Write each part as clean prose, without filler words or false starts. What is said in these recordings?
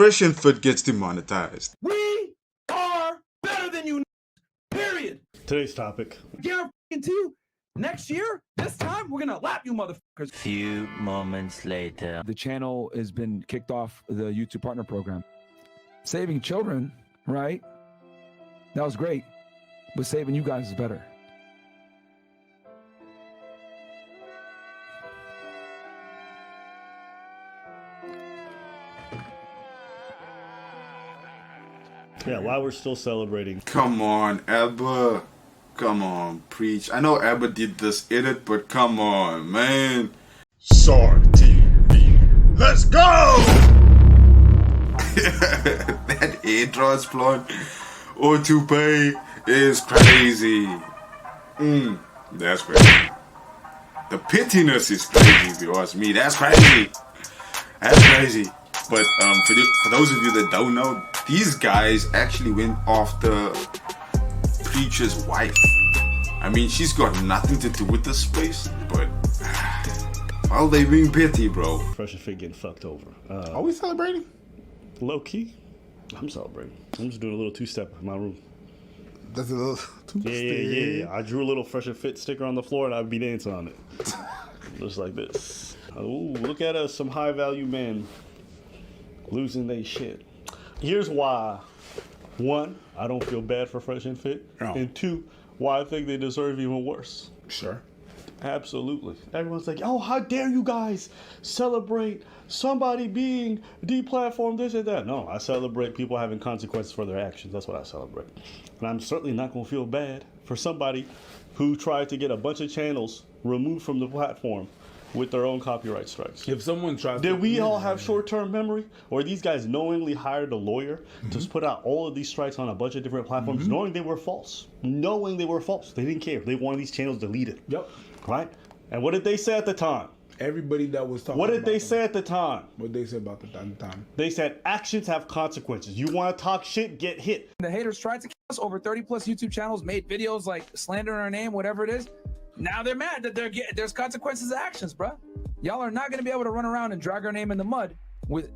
Fresh and Fit gets demonetized. We are better than you, period. Today's topic. Guarantee you, next year, this time, we're gonna lap you motherfuckers. Few moments later. The channel has been kicked off the YouTube Partner Program. Saving children, right? That was great, but saving you guys is better. Yeah, while we're still celebrating. Come on, Abba. Come on, preach. I know Abba did this edit, but come on, man. Sword TV. Let's go! That hair transplant or toupee is crazy. That's crazy. The pittiness is crazy, if you ask me. That's crazy. That's crazy. But for those of you that don't know, these guys actually went after Preacher's wife. I mean, she's got nothing to do with this space, but well, they being petty, bro. Fresh and Fit getting fucked over. Are we celebrating? Low key, I'm celebrating. I'm just doing a little two-step in my room. That's a little Yeah. I drew a little Fresh and Fit sticker on the floor and I'd be dancing on it. Just like this. Ooh, look at us, some high-value men losing their shit. Here's why. One, I don't feel bad for Fresh and Fit. No. And two, why I think they deserve even worse. Sure. Absolutely. Everyone's like, oh, how dare you guys celebrate somebody being deplatformed, this and that. No, I celebrate people having consequences for their actions. That's what I celebrate. And I'm certainly not going to feel bad for somebody who tried to get a bunch of channels removed from the platform with their own copyright strikes. If someone tries Did we all have short-term memory? Or these guys knowingly hired a lawyer to put out all of these strikes on a bunch of different platforms, knowing they were false? Knowing they were false. They didn't care. They wanted these channels deleted. Yep. Right? And what did they say at the time? Everybody that was talking What did about they them. say at the time? What they say about the time? They said actions have consequences. You want to talk shit, get hit. The haters tried to kill us. Over 30 plus YouTube channels made videos like slandering our name, whatever it is. Now they're mad that there's consequences to actions, bro. Y'all are not going to be able to run around and drag our name in the mud with,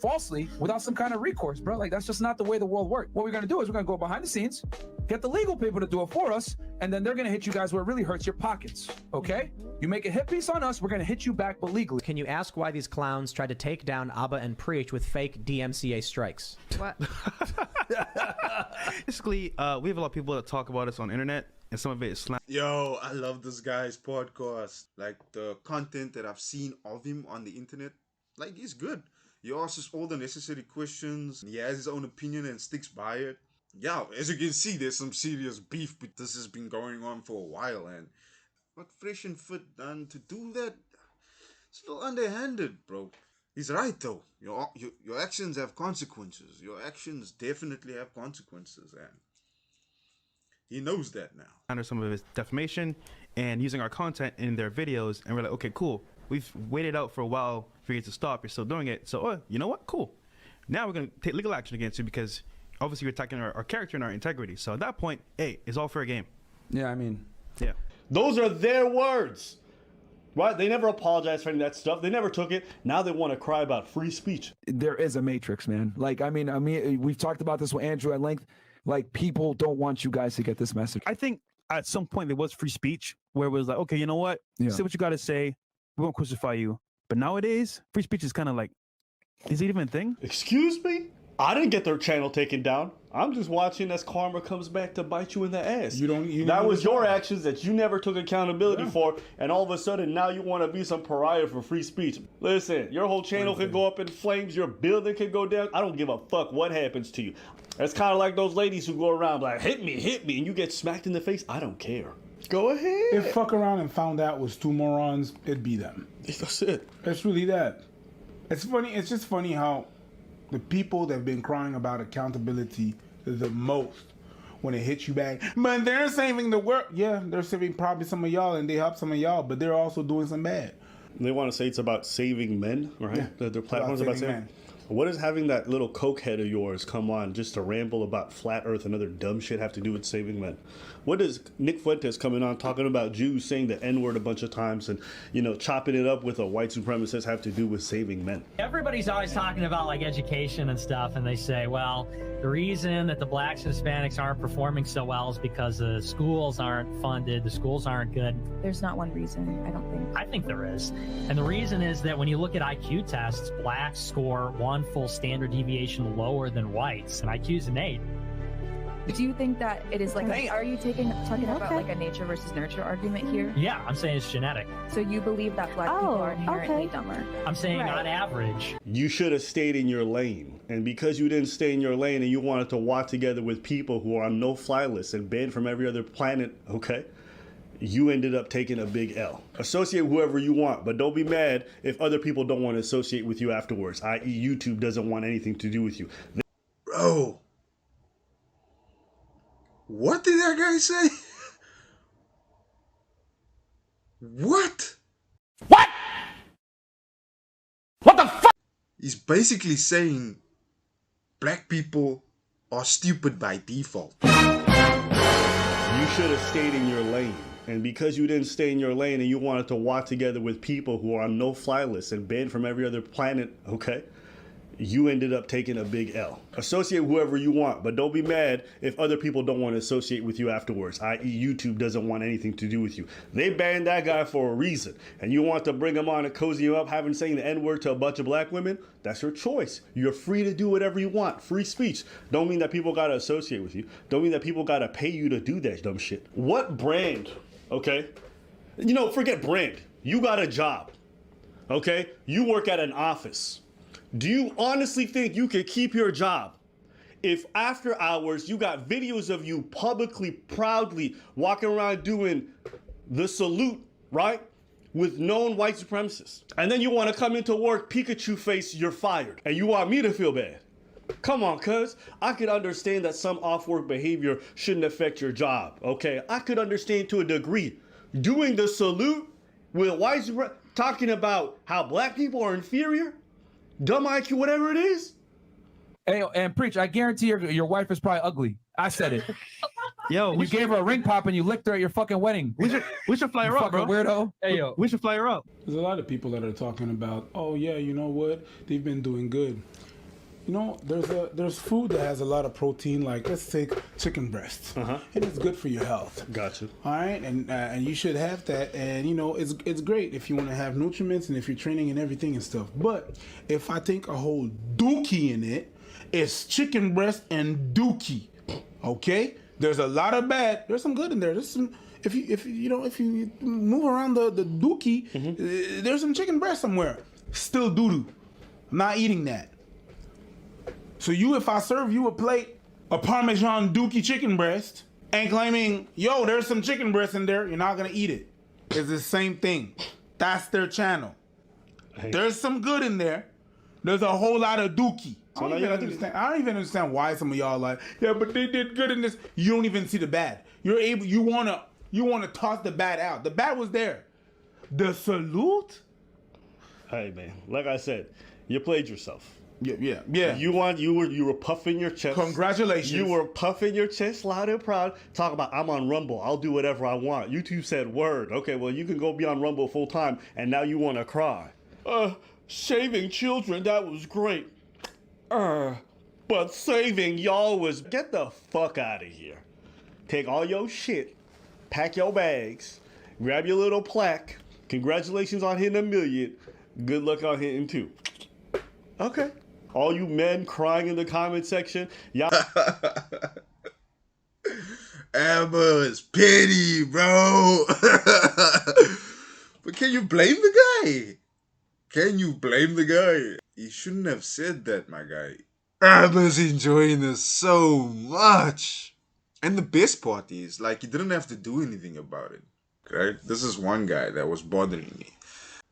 falsely without some kind of recourse, bro. Like, that's just not the way the world works. What we're going to do is we're going to go behind the scenes, get the legal people to do it for us, and then they're going to hit you guys where it really hurts your pockets, okay? You make a hit piece on us, we're going to hit you back, but legally. Can you ask why these clowns tried to take down Abba and Preach with fake DMCA strikes? What? Basically, we have a lot of people that talk about us on internet, and some of it is slang. Yo, I love this guy's podcast. Like, the content that I've seen of him on the internet, like, he's good. He asks all the necessary questions. He has his own opinion and sticks by it. Yeah, as you can see, there's some serious beef, but this has been going on for a while. And what Fresh and Fit done to do that? It's a little underhanded, bro. He's right, though. Your actions have consequences. Your actions definitely have consequences, and he knows that now. Under some of his defamation and using our content in their videos, and we're like, okay, cool. We've waited out for a while for you to stop. You're still doing it. So, you know what? Cool. Now we're going to take legal action against you because obviously you're attacking our character and our integrity. So at that point, hey, it's all fair game. Yeah, I mean, Yeah. Those are their words. Right? They never apologized for any of that stuff. They never took it. Now they want to cry about free speech. there is a matrix, man. Like, I mean, we've talked about this with Andrew at length. Like, people don't want you guys to get this message. I think at some point there was free speech where it was like, okay, you know what? Yeah. Say what you got to say. We won't crucify you. But nowadays, free speech is kind of like, is it even a thing? Excuse me? I didn't get their channel taken down. I'm just watching as karma comes back to bite you in the ass. That was your actions that you never took accountability for, and all of a sudden now you want to be some pariah for free speech. Listen, your whole channel could go up in flames, your building could go down. I don't give a fuck what happens to you. It's kind of like those ladies who go around like, hit me, and you get smacked in the face. I don't care. Go ahead. If fuck around and found out was two morons, it'd be them. That's it. It's really that. It's funny. It's just funny how the people that have been crying about accountability the most when it hits you back, but they're saving the world. Yeah, they're saving probably some of y'all and they help some of y'all, but they're also doing some bad. They want to say it's about saving men, right? Yeah. Their platform's about saving men. What does having that little coke head of yours come on just to ramble about flat earth and other dumb shit have to do with saving men? What does Nick Fuentes coming on talking about Jews saying the N-word a bunch of times and, you know, chopping it up with a white supremacist have to do with saving men? Everybody's always talking about like education and stuff, and they say, well, the reason that the blacks and Hispanics aren't performing so well is because the schools aren't funded, the schools aren't good. There's not one reason, I don't think. I think there is. And the reason is that when you look at IQ tests, blacks score 1 full standard deviation lower than whites, and IQ's an 8. Do you think that it is like, are you talking about like a nature versus nurture argument here? Yeah, I'm saying it's genetic. So you believe that black people are inherently dumber? I'm saying on average. You should have stayed in your lane. And because you didn't stay in your lane and you wanted to walk together with people who are on no-fly lists and banned from every other planet, okay, you ended up taking a big L. Associate whoever you want, but don't be mad if other people don't want to associate with you afterwards, i.e. YouTube doesn't want anything to do with you. Bro. What did that guy say? What? What? What the fuck? He's basically saying black people are stupid by default. You should have stayed in your lane. And because you didn't stay in your lane and you wanted to walk together with people who are on no-fly lists and banned from every other planet, okay, you ended up taking a big L. Associate whoever you want, but don't be mad if other people don't want to associate with you afterwards, i.e. YouTube doesn't want anything to do with you. They banned that guy for a reason, and you want to bring him on and cozy him up having saying the N-word to a bunch of black women? That's your choice. You're free to do whatever you want. Free speech. Don't mean that people gotta associate with you. Don't mean that people gotta pay you to do that dumb shit. What brand, okay? You know, forget brand. You got a job, okay? You work at an office. Do you honestly think you could keep your job if after hours you got videos of you publicly, proudly walking around doing the salute, right? With known white supremacists. And then you want to come into work, Pikachu face, you're fired. And you want me to feel bad. Come on, cuz. I could understand that some off-work behavior shouldn't affect your job, okay? I could understand to a degree. Doing the salute with white supremacists, talking about how black people are inferior, dumb IQ, whatever it is. Hey, and Preach, I guarantee your wife is probably ugly. I said it. Yo, you gave her a ring pop and you licked her at your fucking wedding. We should fly her up, bro. Weirdo. Hey, yo, we should fly her up. There's a lot of people that are talking about, oh yeah, you know what? They've been doing good. You know, there's food that has a lot of protein, like let's take chicken breasts, and it's good for your health. Gotcha. All right, and you should have that, and you know it's great if you want to have nutriments and if you're training and everything and stuff. But if I think a whole dookie in it, it's chicken breast and dookie. Okay, there's a lot of bad. There's some good in there. There's some. If you move around the dookie, there's some chicken breast somewhere. Still doo-doo. I'm not eating that. So if I serve you a plate of Parmesan dookie chicken breast and claiming, yo, there's some chicken breast in there, you're not gonna eat it. It's the same thing. That's their channel. There's some good in there. There's a whole lot of dookie. I don't even understand why some of y'all like, yeah, but they did good in this. You don't even see the bad. You wanna toss the bad out. The bad was there. The salute? Hey man, like I said, you played yourself. Yeah. You were puffing your chest. Congratulations. You were puffing your chest loud and proud. Talk about I'm on Rumble. I'll do whatever I want. YouTube said word. Okay, well you can go be on Rumble full time, and now you want to cry. Saving children, that was great. But saving y'all was get the fuck out of here. Take all your shit, pack your bags, grab your little plaque. Congratulations on hitting 1 million. Good luck on hitting 2. Okay. All you men crying in the comment section, y'all. Amber is petty, bro. But can you blame the guy? Can you blame the guy? He shouldn't have said that, my guy. Amber's enjoying this so much. And the best part is, like, he didn't have to do anything about it. Right? This is one guy that was bothering me.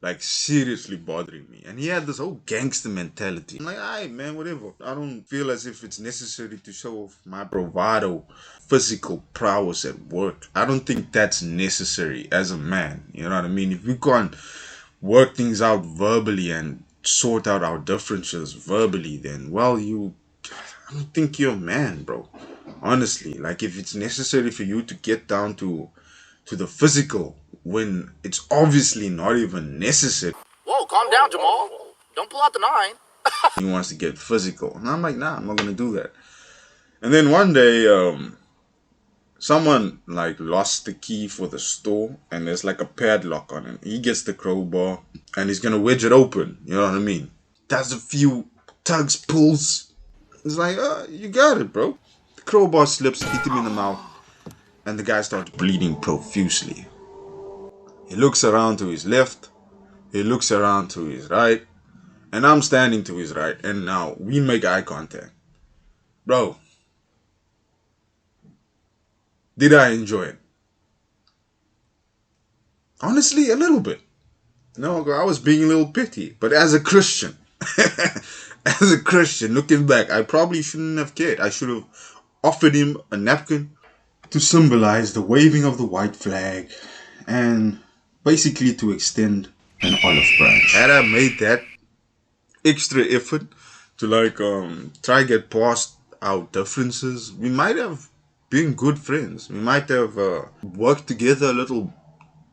Like, seriously bothering me. And he had this whole gangster mentality. I'm like, alright, man, whatever. I don't feel as if it's necessary to show off my bravado, physical prowess at work. I don't think that's necessary as a man. You know what I mean? If we can't work things out verbally and sort out our differences verbally, then, well, I don't think you're a man, bro. Honestly, like, if it's necessary for you to get down to the physical when it's obviously not even necessary. Whoa, calm down, Jamal. Don't pull out the 9. He wants to get physical. And I'm like, nah, I'm not gonna do that. And then one day, someone like lost the key for the store and there's like a padlock on it. He gets the crowbar and he's gonna wedge it open. You know what I mean? Does a few tugs, pulls. It's like, you got it, bro. The crowbar slips, hit him in the mouth, and the guy starts bleeding profusely. He looks around to his left, he looks around to his right, and I'm standing to his right, and now we make eye contact. Bro, did I enjoy it? Honestly, a little bit. No, I was being a little petty, but as a Christian, looking back, I probably shouldn't have cared. I should have offered him a napkin to symbolize the waving of the white flag and basically to extend an olive branch. Had I made that extra effort to like try get past our differences, we might have been good friends. We might have worked together a little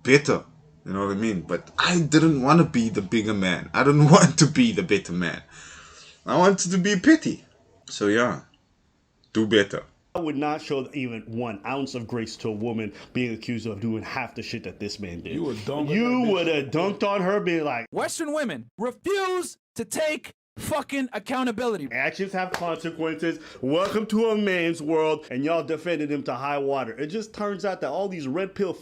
better. You know what I mean? But I didn't want to be the bigger man. I didn't want to be the better man. I wanted to be petty. So yeah, do better. I would not show even 1 ounce of grace to a woman being accused of doing half the shit that this man did. You would have dunked on her, being like, Western women refuse to take fucking accountability. Actions have consequences. Welcome to a man's world, and y'all defended him to high water. It just turns out that all these red pill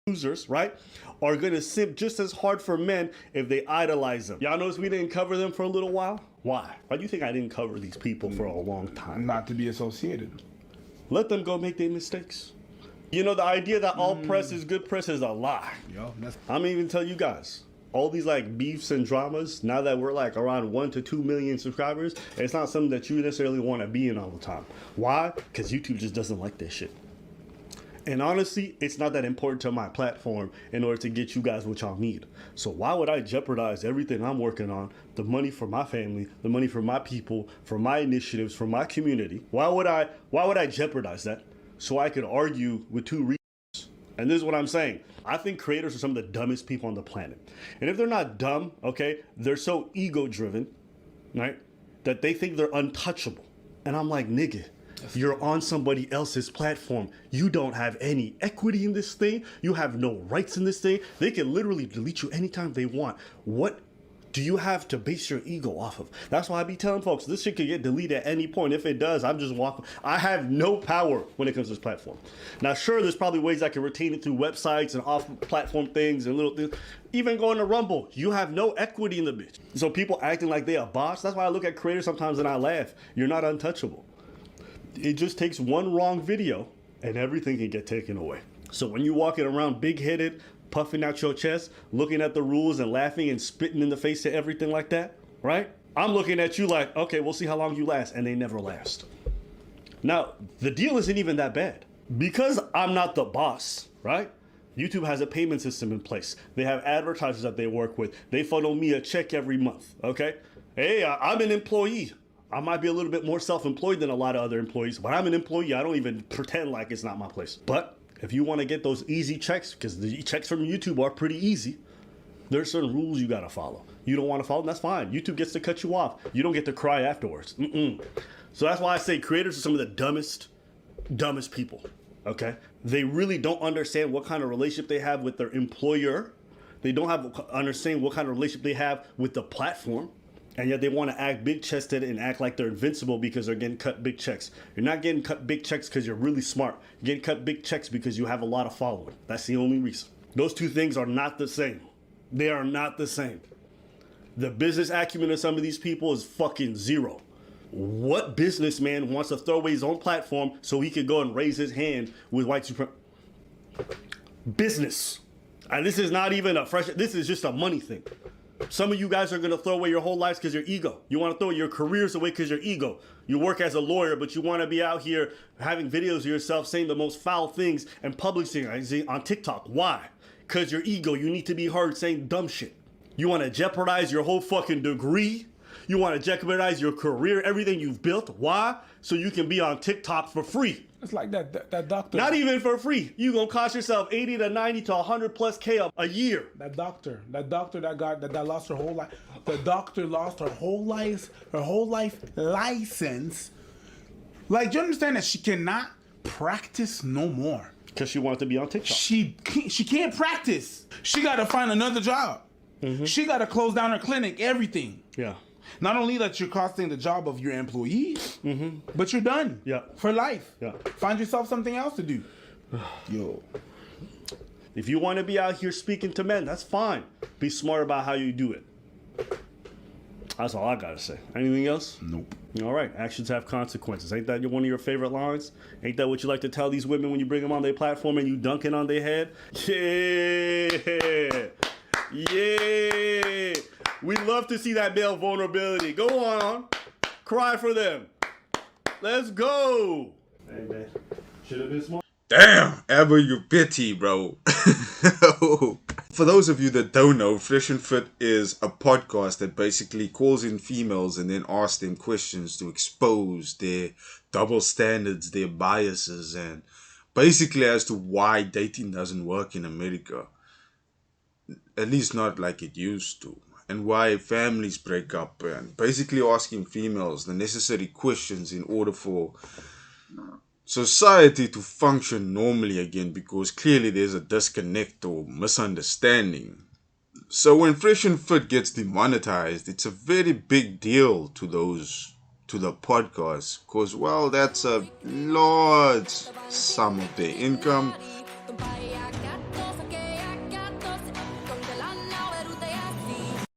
losers, right, are gonna simp just as hard for men if they idolize them. Y'all notice we didn't cover them for a little while? Why? Why do you think I didn't cover these people for a long time? Not to be associated. Let them go make their mistakes. You know, the idea that all press is good press is a lie. I'm gonna even tell you guys, all these like beefs and dramas, now that we're like around 1 to 2 million subscribers, it's not something that you necessarily want to be in all the time. Why? Because YouTube just doesn't like this shit. And honestly, it's not that important to my platform in order to get you guys what y'all need. So why would I jeopardize everything I'm working on, the money for my family, the money for my people, for my initiatives, for my community? Why would I jeopardize that so I could argue with 2 reasons? And this is what I'm saying. I think creators are some of the dumbest people on the planet. And if they're not dumb, okay, they're so ego-driven, right, that they think they're untouchable. And I'm like, nigga, you're on somebody else's platform. You don't have any equity in this thing. You have no rights in this thing. They can literally delete you anytime they want. What do you have to base your ego off of? That's why I be telling folks, this shit could get deleted at any point. If it does, I'm just walking. I have no power when it comes to this platform. Now, sure, there's probably ways I can retain it through websites and off-platform things and little things. Even going to Rumble, you have no equity in the bitch. So people acting like they a boss. That's why I look at creators sometimes and I laugh. You're not untouchable. It just takes one wrong video and everything can get taken away. So when you're walking around big-headed, puffing out your chest, looking at the rules and laughing and spitting in the face to everything like that, right? I'm looking at you like, okay, we'll see how long you last, and they never last. Now, the deal isn't even that bad. Because I'm not the boss, right? YouTube has a payment system in place. They have advertisers that they work with. They funnel me a check every month, okay? Hey, I'm an employee. I might be a little bit more self-employed than a lot of other employees, but I'm an employee. I don't even pretend like it's not my place. But if you want to get those easy checks, because the checks from YouTube are pretty easy, there's certain rules you got to follow. You don't want to follow them, that's fine. YouTube gets to cut you off. You don't get to cry afterwards. So that's why I say creators are some of the dumbest people, okay? They really don't understand what kind of relationship they have with their employer. They don't understand what kind of relationship they have with the platform. And yet they want to act big-chested and act like they're invincible because they're getting cut big checks. You're not getting cut big checks because you're really smart. You're getting cut big checks because you have a lot of following. That's the only reason. Those two things are not the same. They are not the same. The business acumen of some of these people is fucking zero. What businessman wants to throw away his own platform so he could go and raise his hand with white supremacy? Business. And this is not even this is just a money thing. Some of you guys are going to throw away your whole lives because your ego. You want to throw your careers away because your ego. You work as a lawyer, but you want to be out here having videos of yourself saying the most foul things and publishing on TikTok. Why? Because your ego. You need to be heard saying dumb shit. You want to jeopardize your whole fucking degree? You want to jeopardize your career, everything you've built? Why? So you can be on TikTok for free. It's like that doctor. Not even for free. You gonna cost yourself 80 to 90 to 100 plus K a year. That doctor that lost her whole life. The doctor lost her whole life license. Like, do you understand that she cannot practice no more? Because she wanted to be on TikTok. She can't practice. She got to find another job. She got to close down her clinic, everything. Yeah. Not only that you're costing the job of your employees, but you're done. Yeah. For life. Yeah. Find yourself something else to do. Yo. If you want to be out here speaking to men, that's fine. Be smart about how you do it. That's all I gotta say. Anything else? Nope. All right. Actions have consequences. Ain't that one of your favorite lines? Ain't that what you like to tell these women when you bring them on their platform and you dunking on their head? Yeah. Yeah. We love to see that male vulnerability. Go on. Cry for them. Let's go. Hey, man. Should have been smart. Damn, Abba, you pity, bro. For those of you that don't know, Fresh and Fit is a podcast that basically calls in females and then asks them questions to expose their double standards, their biases, and basically as to why dating doesn't work in America. At least not like it used to. And why families break up, and basically asking females the necessary questions in order for society to function normally again, because clearly there's a disconnect or misunderstanding. So when Fresh and Fit gets demonetized, it's a very big deal to the podcast, because, well, that's a large sum of their income,